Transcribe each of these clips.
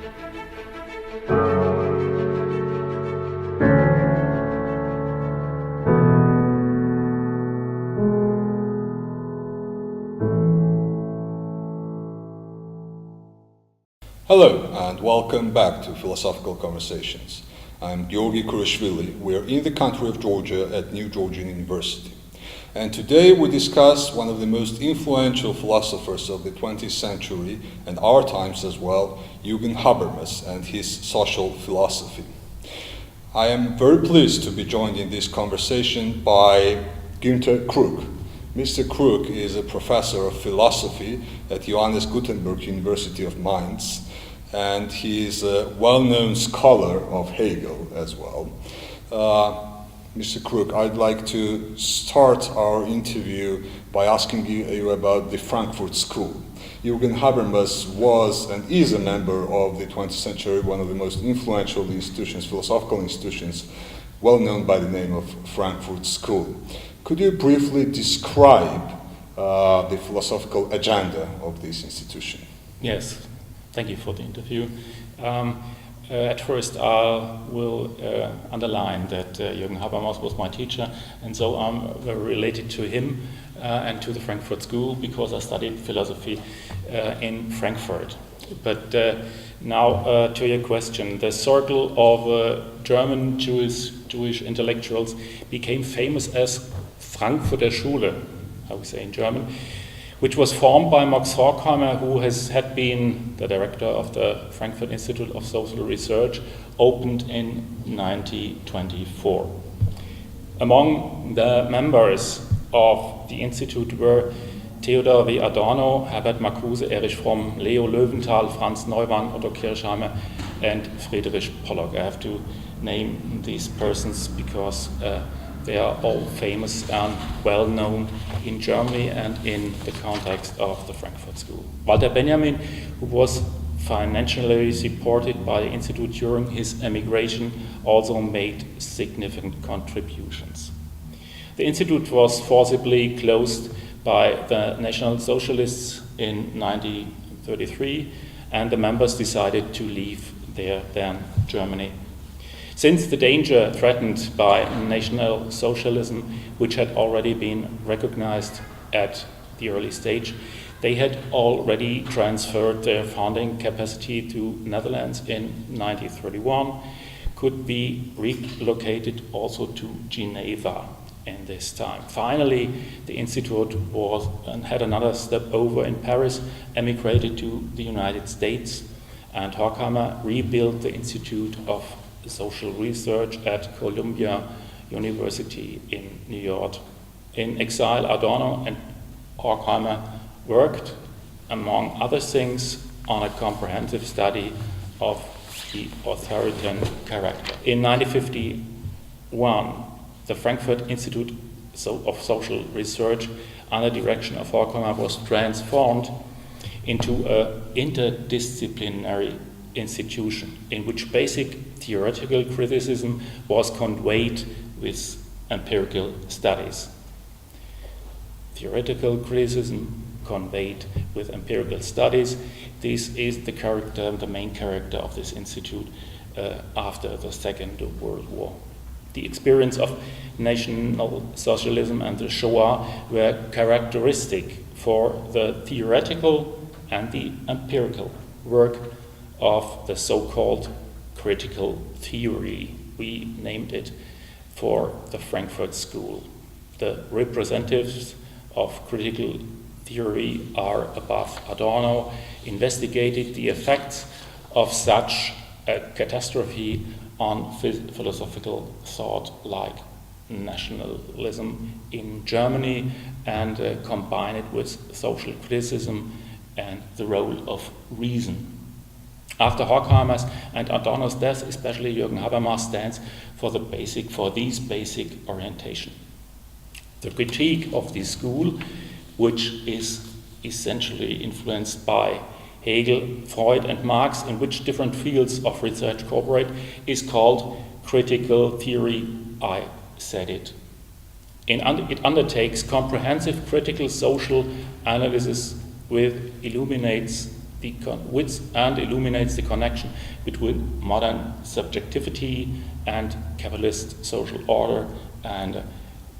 Hello and welcome back to Philosophical Conversations. I'm Gyorgi Khuroshvili. We're in the country of Georgia at New Georgian University. And today we discuss one of the most influential philosophers of the 20th century and our times as well, Jürgen Habermas and his social philosophy. I am very pleased to be joined in this conversation by Günter Kruck. Mr. Kruck is a professor of philosophy at Johannes Gutenberg University of Mainz, and he is a well-known scholar of Hegel as well. Mr. Kruck, I'd like to start our interview by asking you about the Frankfurt School. Jürgen Habermas was and is a member of the 20th century, one of the most influential institutions, philosophical institutions, well known by the name of Frankfurt School. Could you briefly describe the philosophical agenda of this institution? Yes, thank you for the interview. At first, I will underline that Jürgen Habermas was my teacher, and so I'm very related to him and to the Frankfurt School because I studied philosophy in Frankfurt. But now to your question, the circle of German Jewish intellectuals became famous as Frankfurter Schule, how we say in German, which was formed by Max Horkheimer, who had been the director of the Frankfurt Institute of Social Research, opened in 1924. Among the members of the institute were Theodor W. Adorno, Herbert Marcuse, Erich Fromm, Leo Löwenthal, Franz Neumann, Otto Kirchheimer, and Friedrich Pollock. I have to name these persons because they are all famous and well known in Germany and in the context of the Frankfurt School. Walter Benjamin, who was financially supported by the Institute during his emigration, also made significant contributions. The Institute was forcibly closed by the National Socialists in 1933, and the members decided to leave their then Germany. Since the danger threatened by National Socialism, which had already been recognized at the early stage, they had already transferred their founding capacity to Netherlands in 1931, could be relocated also to Geneva in this time. Finally, the Institute had another step over in Paris, emigrated to the United States, and Horkheimer rebuilt the Institute of Social Research at Columbia University in New York. In exile, Adorno and Horkheimer worked, among other things, on a comprehensive study of the authoritarian character. In 1951, the Frankfurt Institute of Social Research, under the direction of Horkheimer, was transformed into an interdisciplinary institution in which basic theoretical criticism was conveyed with empirical studies. Theoretical criticism conveyed with empirical studies. This is the main character of this institute after the Second World War. The experience of National Socialism and the Shoah were characteristic for the theoretical and the empirical work of the so-called critical theory. We named it for the Frankfurt School. The representatives of critical theory are, above Adorno, investigated the effects of such a catastrophe on philosophical thought like nationalism in Germany and combine it with social criticism and the role of reason. After Horkheimer's and Adorno's death, especially Jürgen Habermas stands for these basic orientation. The critique of the school, which is essentially influenced by Hegel, Freud, and Marx, in which different fields of research cooperate, is called critical theory. I said it. It undertakes comprehensive critical social analysis which illuminates and illuminates the connection between modern subjectivity and capitalist social order and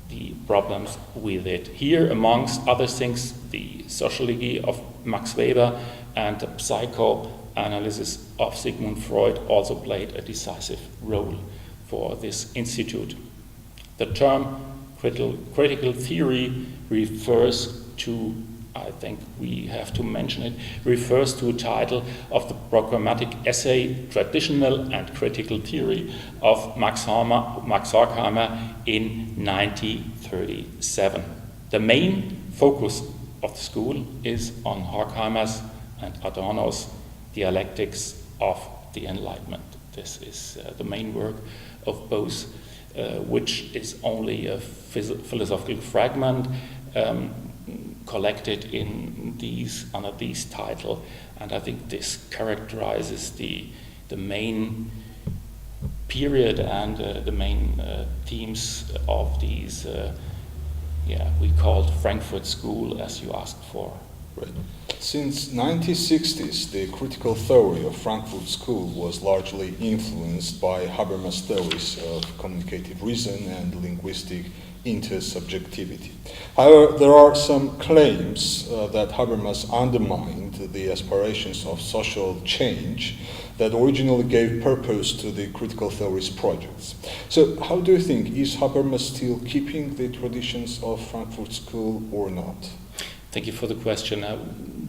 the problems with it. Here, amongst other things, the sociology of Max Weber and the psychoanalysis of Sigmund Freud also played a decisive role for this institute. The term critical theory refers to, I think we have to mention it, refers to a title of the programmatic essay Traditional and Critical Theory of Max Horkheimer in 1937. The main focus of the school is on Horkheimer's and Adorno's dialectics of the Enlightenment. This is the main work of both, which is only a philosophical fragment collected in under these titles, and I think this characterizes the main period and the main themes of these. We called Frankfurt School, as you asked for. Right. Since 1960s, the critical theory of Frankfurt School was largely influenced by Habermas' theories of communicative reason and linguistic intersubjectivity. However, there are some claims that Habermas undermined the aspirations of social change that originally gave purpose to the critical theories projects. So how do you think, is Habermas still keeping the traditions of Frankfurt School or not? Thank you for the question.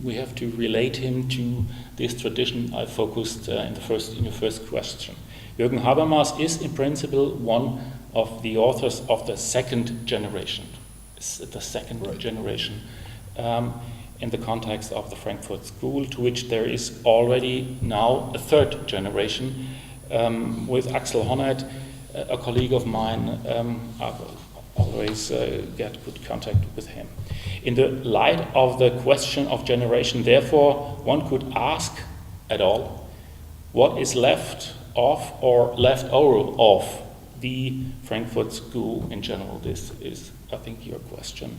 We have to relate him to this tradition I focused in your first question. Jürgen Habermas is in principle one of the authors of the second generation. It's the second generation in the context of the Frankfurt School, to which there is already now a third generation with Axel Honneth, a colleague of mine. I always get good contact with him. In the light of the question of generation, therefore, one could ask at all, what is left of or left over of the Frankfurt School in general? This is, I think, your question,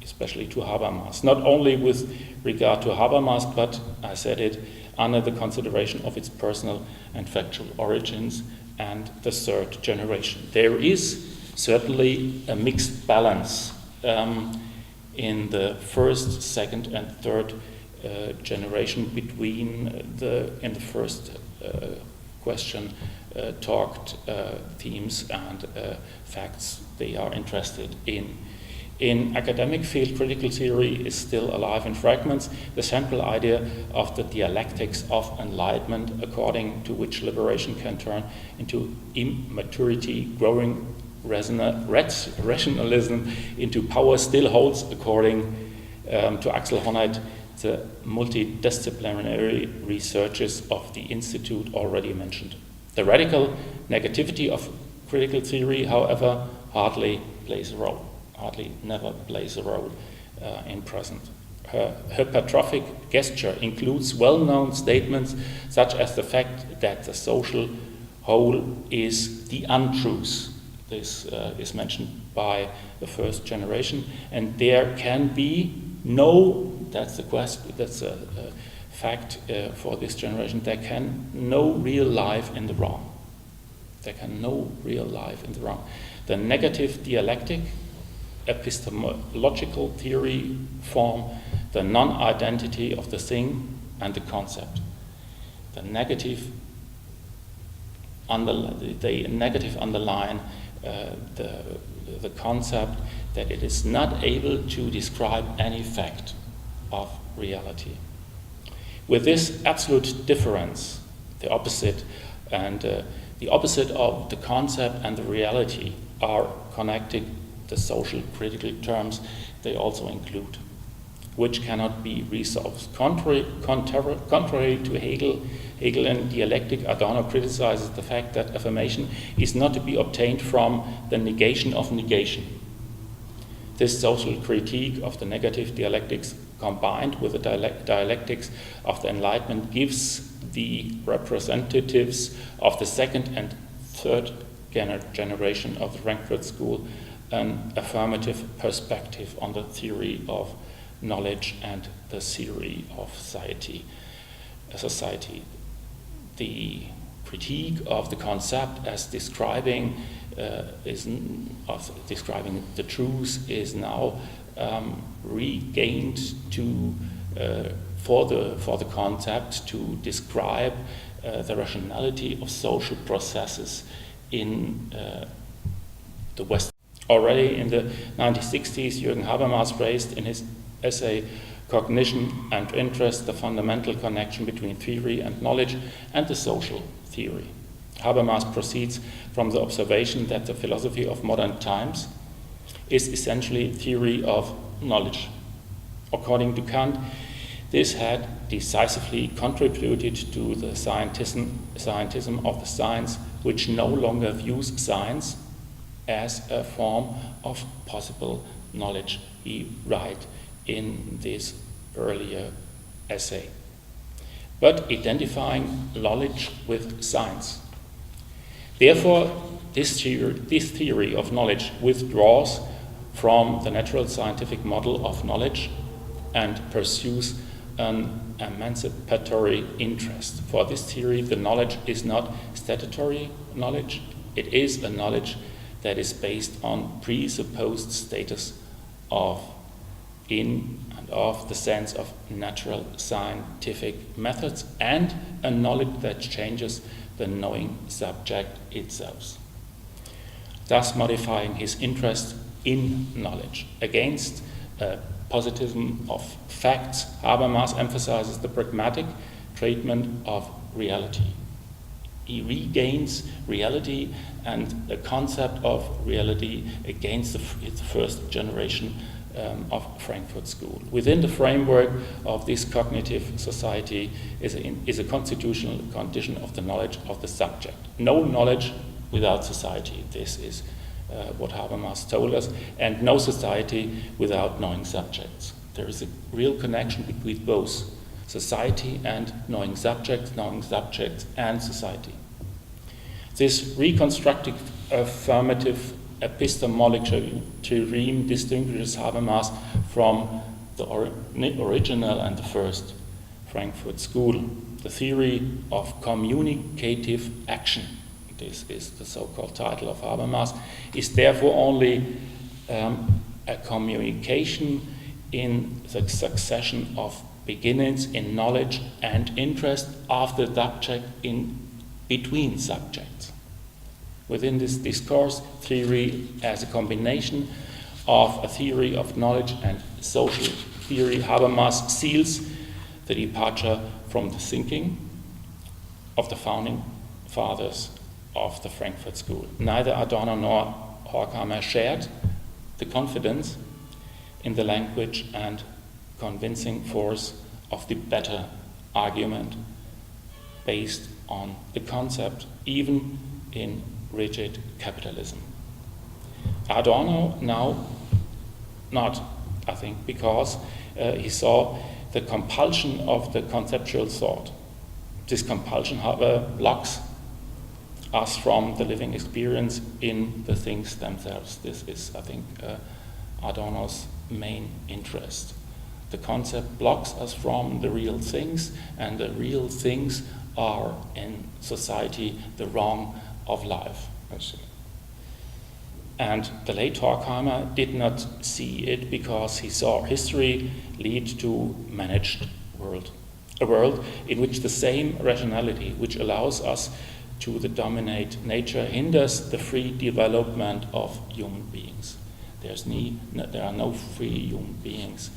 especially to Habermas. Not only with regard to Habermas, but I said it under the consideration of its personal and factual origins and the third generation. There is certainly a mixed balance in the first, second, and third generation between in the first question talked themes and facts they are interested in. In academic field, critical theory is still alive in fragments. The central idea of the dialectics of enlightenment, according to which liberation can turn into immaturity, growing rationalism into power, still holds, according to Axel Honneth, the multidisciplinary researches of the Institute already mentioned. The radical negativity of critical theory, however, hardly never plays a role in present. Her hypertrophic gesture includes well-known statements such as the fact that the social whole is the untruth. This is mentioned by the first generation, and there can be no, that's a fact for this generation, there can no real life in the wrong. There can no real life in the wrong. The negative dialectic, epistemological theory form the non-identity of the thing and the concept. The negative underline the concept that it is not able to describe any fact of reality. With this absolute difference, the opposite of the concept and the reality are connected. The social critical terms they also include, which cannot be resolved. Contrary to Hegelian dialectic, Adorno criticizes the fact that affirmation is not to be obtained from the negation of negation. This social critique of the negative dialectics, combined with the dialectics of the Enlightenment, gives the representatives of the second and third generation of the Frankfurt School an affirmative perspective on the theory of knowledge and the theory of society. The critique of the concept as describing describing the truth is now regained for the concept to describe the rationality of social processes in the West. Already in the 1960s, Jürgen Habermas raised in his essay Cognition and Interest the fundamental connection between theory and knowledge and the social theory. Habermas proceeds from the observation that the philosophy of modern times is essentially theory of knowledge. According to Kant, this had decisively contributed to the scientism of the science, which no longer views science as a form of possible knowledge, he writes in this earlier essay, but identifying knowledge with science. Therefore, this theory of knowledge withdraws from the natural scientific model of knowledge and pursues an emancipatory interest. For this theory, the knowledge is not statutory knowledge, it is a knowledge that is based on presupposed status of the sense of natural scientific methods and a knowledge that changes the knowing subject itself, thus modifying his interest in knowledge. Against positivism of facts, Habermas emphasizes the pragmatic treatment of reality. He regains reality and the concept of reality against the first generation of Frankfurt School. Within the framework of this cognitive society is a constitutional condition of the knowledge of the subject. No knowledge without society. This is what Habermas told us, and no society without knowing subjects. There is a real connection between both society and knowing subjects and society. This reconstructive affirmative epistemological theorem distinguishes Habermas from the original and the first Frankfurt School. The theory of communicative action, this is the so-called title of Habermas, is therefore only a communication in the succession of beginnings in knowledge and interest of the subject in between subjects. Within this discourse, theory as a combination of a theory of knowledge and social theory, Habermas seals the departure from the thinking of the founding fathers of the Frankfurt School. Neither Adorno nor Horkheimer shared the confidence in the language and convincing force of the better argument based on the concept, even in rigid capitalism. Adorno now not, I think, because he saw the compulsion of the conceptual thought. This compulsion, however, blocks us from the living experience in the things themselves. This is, I think, Adorno's main interest. The concept blocks us from the real things, and the real things are in society the wrong of life. I see. And the late Horkheimer did not see it because he saw history lead to managed world, a world in which the same rationality which allows us to dominate nature hinders the free development of human beings. There are no free human beings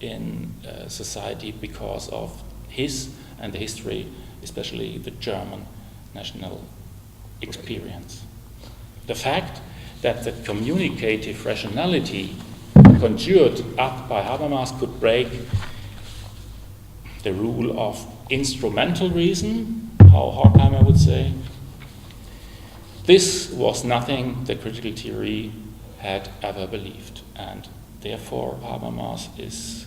in society because of his and the history, especially the German national experience. The fact that the communicative rationality conjured up by Habermas could break the rule of instrumental reason, how Horkheimer would say, this was nothing the critical theory had ever believed, and therefore Habermas is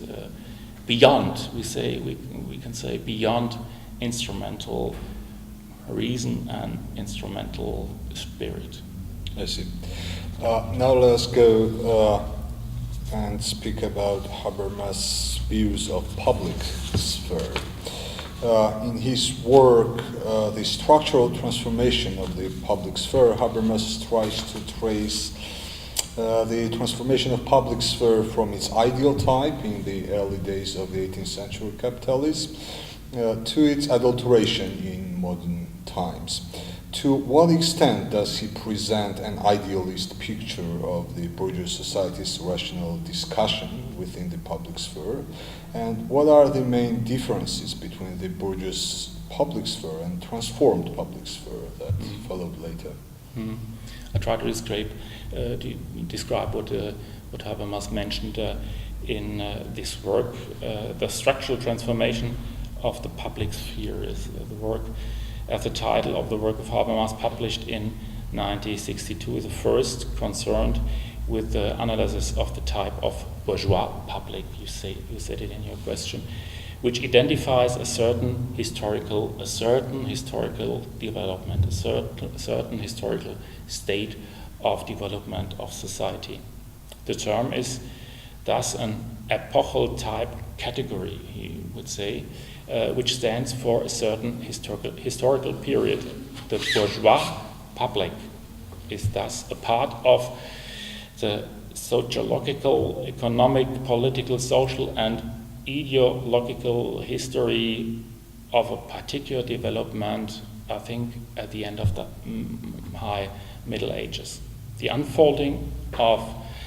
beyond, we can say beyond instrumental reason and instrumental spirit. I see. Now let's go and speak about Habermas' views of public sphere. In his work, The Structural Transformation of the Public Sphere, Habermas tries to trace the transformation of public sphere from its ideal type in the early days of the 18th century capitalism to its adulteration in modern times. To what extent does he present an idealist picture of the bourgeois society's rational discussion within the public sphere? And what are the main differences between the bourgeois public sphere and transformed public sphere that followed later? I try to describe what Habermas mentioned in this work. The structural transformation of the public sphere is the work, as the title of the work of Habermas, published in 1962, the first concerned with the analysis of the type of bourgeois public, you said it in your question, which identifies a certain historical development, a certain historical state of development of society. The term is thus an epochal type category, he would say, which stands for a certain historical period. The bourgeois public is thus a part of the sociological, economic, political, social, and ideological history of a particular development, I think, at the end of the high Middle Ages. The unfolding of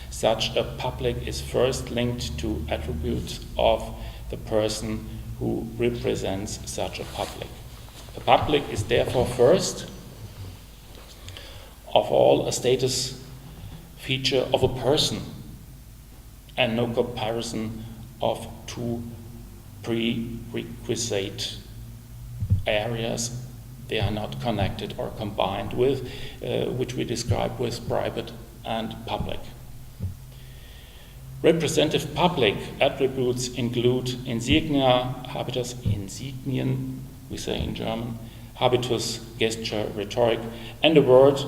such a public is first linked to attributes of the person who represents such a public. The public is therefore first of all a status feature of a person and no comparison of two prerequisite areas. They are not connected or combined with, which we describe with private and public. Representative public attributes include insignia, habitus, insignien, we say in German, habitus, gesture, rhetoric, and a word,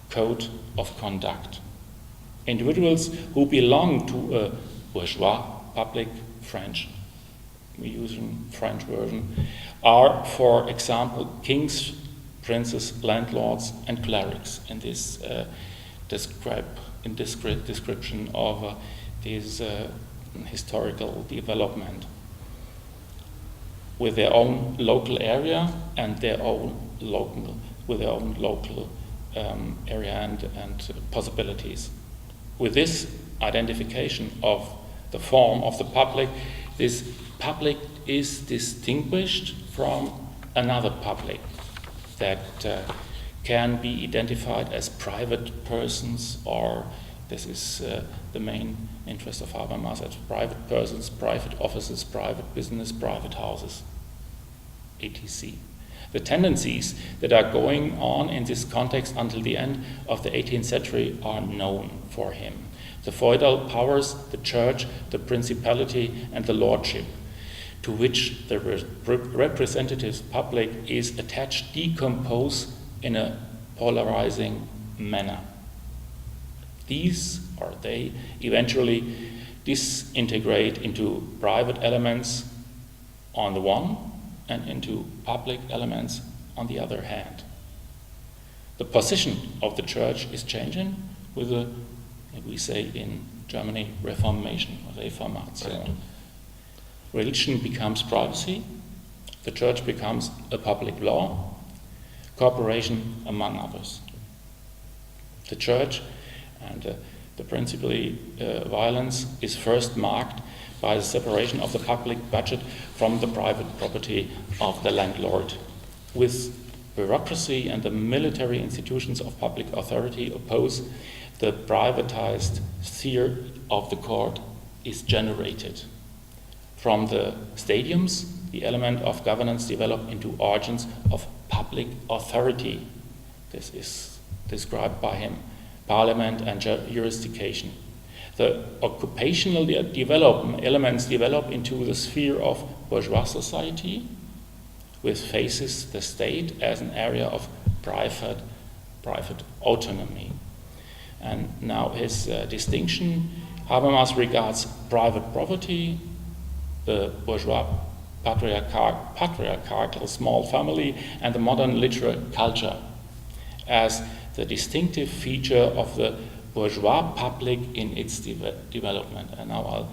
code of conduct. Individuals who belong to a bourgeois public, French, we use a French version, are, for example, kings, princes, landlords, and clerics in this description of this historical development, with their own local area and their own local area and possibilities. With this identification of the form of the public, this public is distinguished from another public that can be identified as private persons, or this is the main interest of Habermas, as private persons, private offices, private business, private houses, etc. The tendencies that are going on in this context until the end of the 18th century are known for him. The feudal powers, the church, the principality, and the lordship, to which the representative public is attached, decompose in a polarizing manner. These, or they, eventually disintegrate into private elements on the one and into public elements on the other hand. The position of the church is changing with a, we say in Germany, Reformation, Reformatio. Religion becomes privacy, the church becomes a public law, cooperation among others. The church and the principally violence is first marked by the separation of the public budget from the private property of the landlord. With bureaucracy and the military institutions of public authority oppose, the privatized sphere of the court is generated. From the stadiums, the element of governance develop into organs of public authority. This is described by him, parliament and jurisdiction. The occupational elements develop into the sphere of bourgeois society, which faces the state as an area of private autonomy. And now his distinction, Habermas regards private property, the bourgeois patriarchal small family, and the modern literary culture as the distinctive feature of the bourgeois public in its development. And now I'll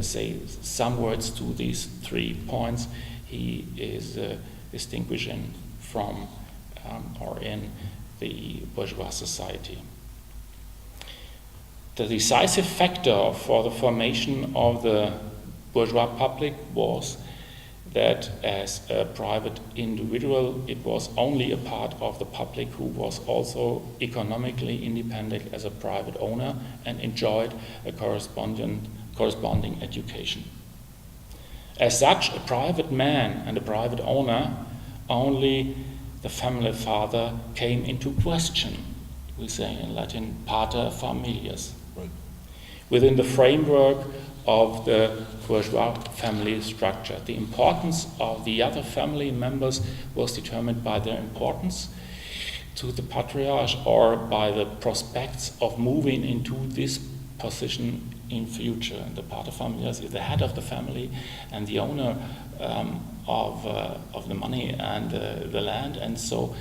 say some words to these 3 points he is distinguishing from or in the bourgeois society. The decisive factor for the formation of the bourgeois public was that as a private individual, it was only a part of the public who was also economically independent as a private owner and enjoyed a corresponding education. As such, a private man and a private owner, only the family father came into question. We say in Latin, pater familias. Right. Within the framework of the bourgeois family structure. The importance of the other family members was determined by their importance to the patriarch or by the prospects of moving into this position in future. And the paterfamilias is the head of the family and the owner of the money and the land. And so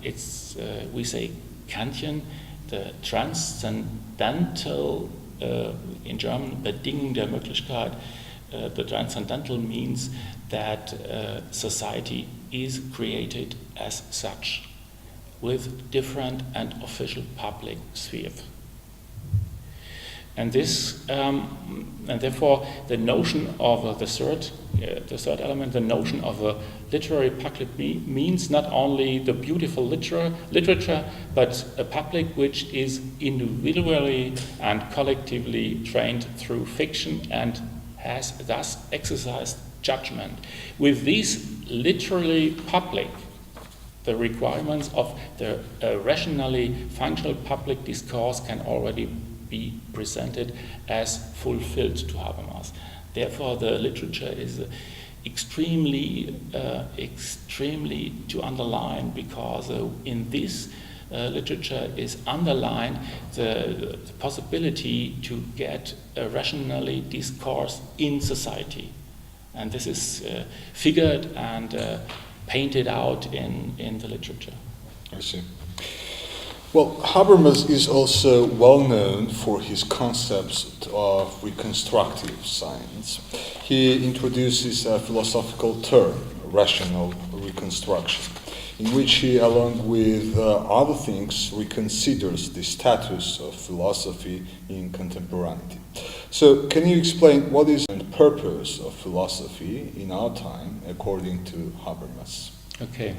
it's, we say, Kantian, the transcendental in German, Bedingung der Möglichkeit. The transcendental means that society is created as such, with different and official public spheres. And this, and therefore, the notion of the third element, the notion of a literary public means not only the beautiful literature, but a public which is individually and collectively trained through fiction and has thus exercised judgment. With this literary public, the requirements of the rationally functional public discourse can already be presented as fulfilled to Habermas. Therefore, the literature is extremely to underline, because in this literature is underlined the possibility to get a rationally discourse in society. And this is figured and painted out in the literature. I see. Well, Habermas is also well known for his concepts of reconstructive science. He introduces a philosophical term, rational reconstruction, in which he, along with other things, reconsiders the status of philosophy in contemporaneity. So, can you explain what is the purpose of philosophy in our time, according to Habermas? Okay.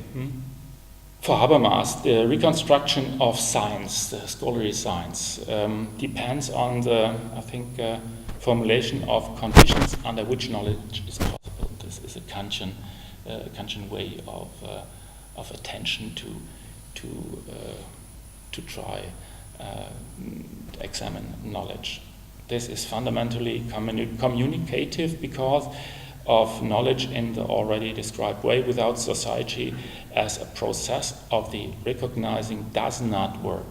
For Habermas, the reconstruction of science, the scholarly science, depends on the, I think, formulation of conditions under which knowledge is possible. This is a Kantian way of attention to try to examine knowledge. This is fundamentally communicative because of knowledge in the already described way. Without society as a process of the recognizing does not work.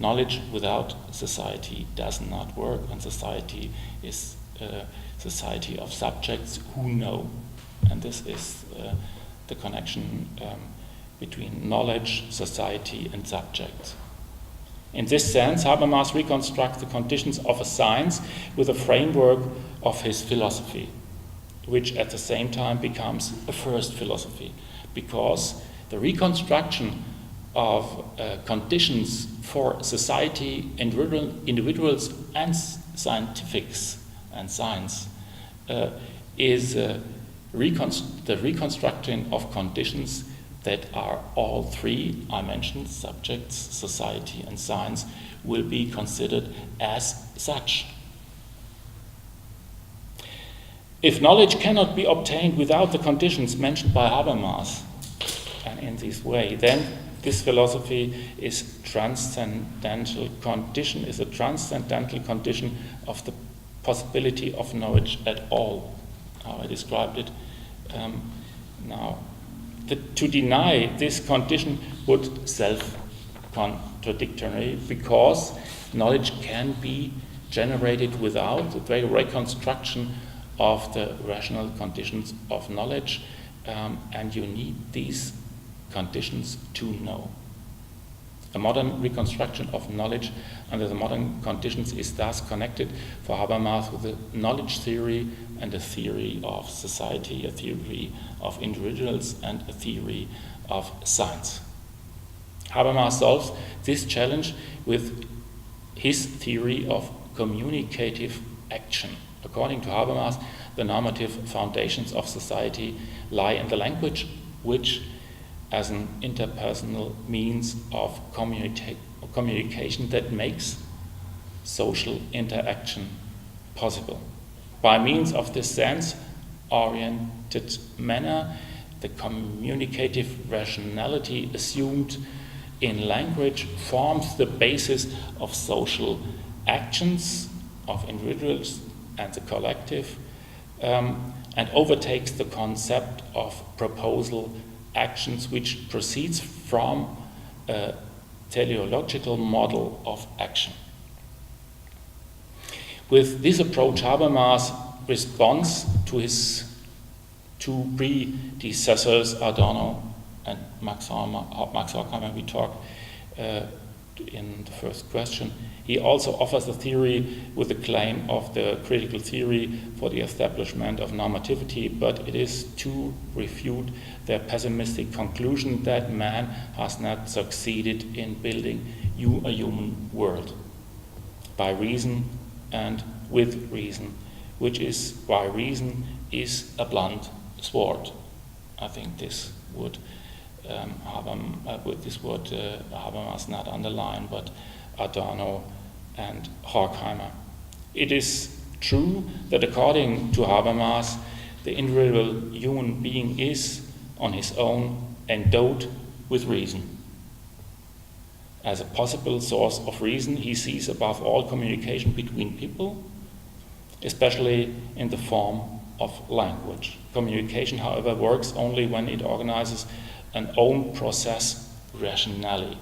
Knowledge without society does not work, and society is a society of subjects who know. And this is the connection between knowledge, society, and subject. In this sense, Habermas reconstructs the conditions of a science with a framework of his philosophy, which at the same time becomes a first philosophy, because the reconstruction of conditions for society, individuals, and scientifics and science is the reconstructing of conditions that are all three I mentioned, subjects, society, and science, will be considered as such. If knowledge cannot be obtained without the conditions mentioned by Habermas, and in this way, then this philosophy is a transcendental condition of the possibility of knowledge at all. How I described it now. To deny this condition would self-contradictory, because knowledge can be generated without the reconstruction of the rational conditions of knowledge, and you need these conditions to know. A modern reconstruction of knowledge under the modern conditions is thus connected for Habermas with the knowledge theory and a theory of society, a theory of individuals, and a theory of science. Habermas solves this challenge with his theory of communicative action. According to Habermas, the normative foundations of society lie in the language, which as an interpersonal means of communication that makes social interaction possible. By means of this sense-oriented manner, the communicative rationality assumed in language forms the basis of social actions of individuals and the collective, and overtakes the concept of proposal actions, which proceeds from a teleological model of action. With this approach, Habermas responds to his two predecessors, Adorno and Max Horkheimer, we talked in the first question. He also offers a theory with the claim of the critical theory for the establishment of normativity, but it is to refute their pessimistic conclusion that man has not succeeded in building a human world by reason and with reason, which is why reason is a blunt sword. I think this would Habermas not underline, but Adorno and Horkheimer. It is true that according to Habermas, the individual human being is, on his own, endowed with reason. As a possible source of reason, he sees above all communication between people, especially in the form of language. Communication, however, works only when it organizes an own process rationally.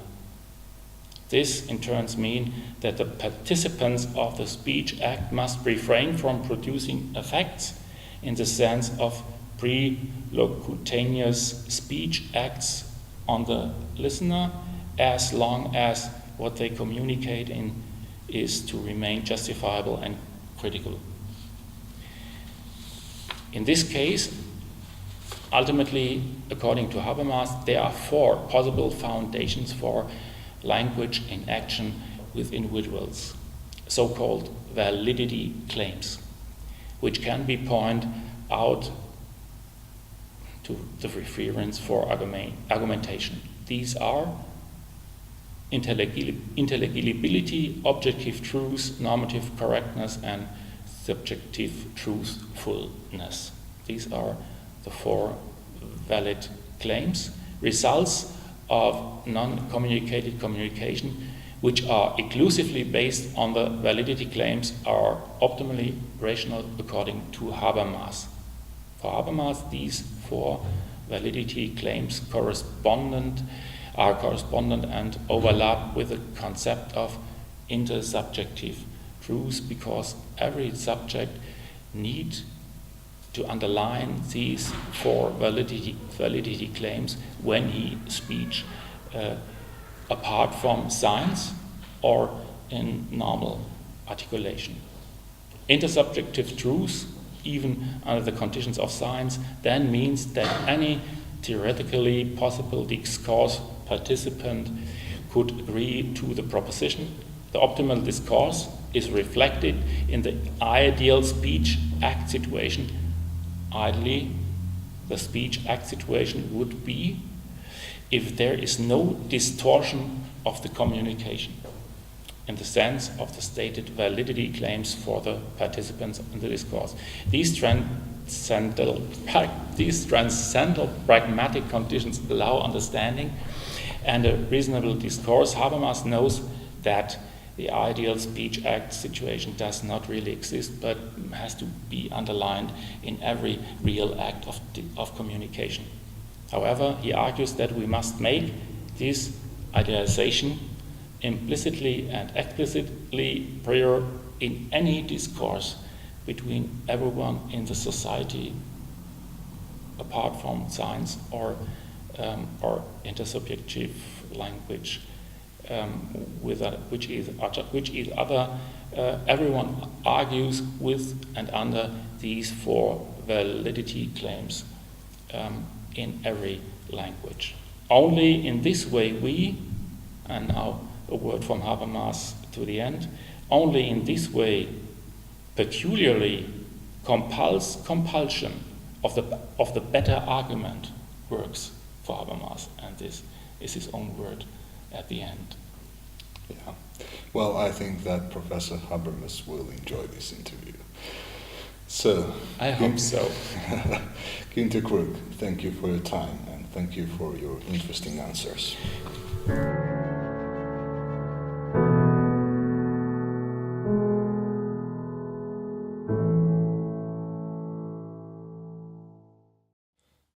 This in turn means that the participants of the speech act must refrain from producing effects in the sense of pre-locutaneous speech acts on the listener, as long as what they communicate in is to remain justifiable and critical. In this case, ultimately, according to Habermas, there are four possible foundations for language in action with individuals, so-called validity claims, which can be pointed out to the reference for argumentation. These are intelligibility, objective truth, normative correctness, and subjective truthfulness. These are the four valid claims, results of non-communicated communication, which are exclusively based on the validity claims, are optimally rational according to Habermas. For Habermas, these four validity claims correspondent and overlap with the concept of intersubjective truth, because every subject needs to underline these four validity claims when he speaks, apart from science or in normal articulation. Intersubjective truth, even under the conditions of science, then means that any theoretically possible discourse participant could agree to the proposition. The optimal discourse is reflected in the ideal speech act situation. Ideally, the speech act situation would be if there is no distortion of the communication in the sense of the stated validity claims for the participants in the discourse. These transcendental pragmatic conditions allow understanding and a reasonable discourse. Habermas knows that the ideal speech act situation does not really exist, but has to be underlined in every real act of communication. However, he argues that we must make this idealization implicitly and explicitly in any discourse between everyone in the society, apart from science or intersubjective language, which is other. Everyone argues with and under these four validity claims in every language. Only in this way we, and now a word from Habermas to the end, only in this way peculiarly compulsion of the better argument works for Habermas, and this is his own word at the end. Yeah. Well, I think that Professor Habermas will enjoy this interview. So, I hope so. Günter Kruck, thank you for your time and thank you for your interesting answers.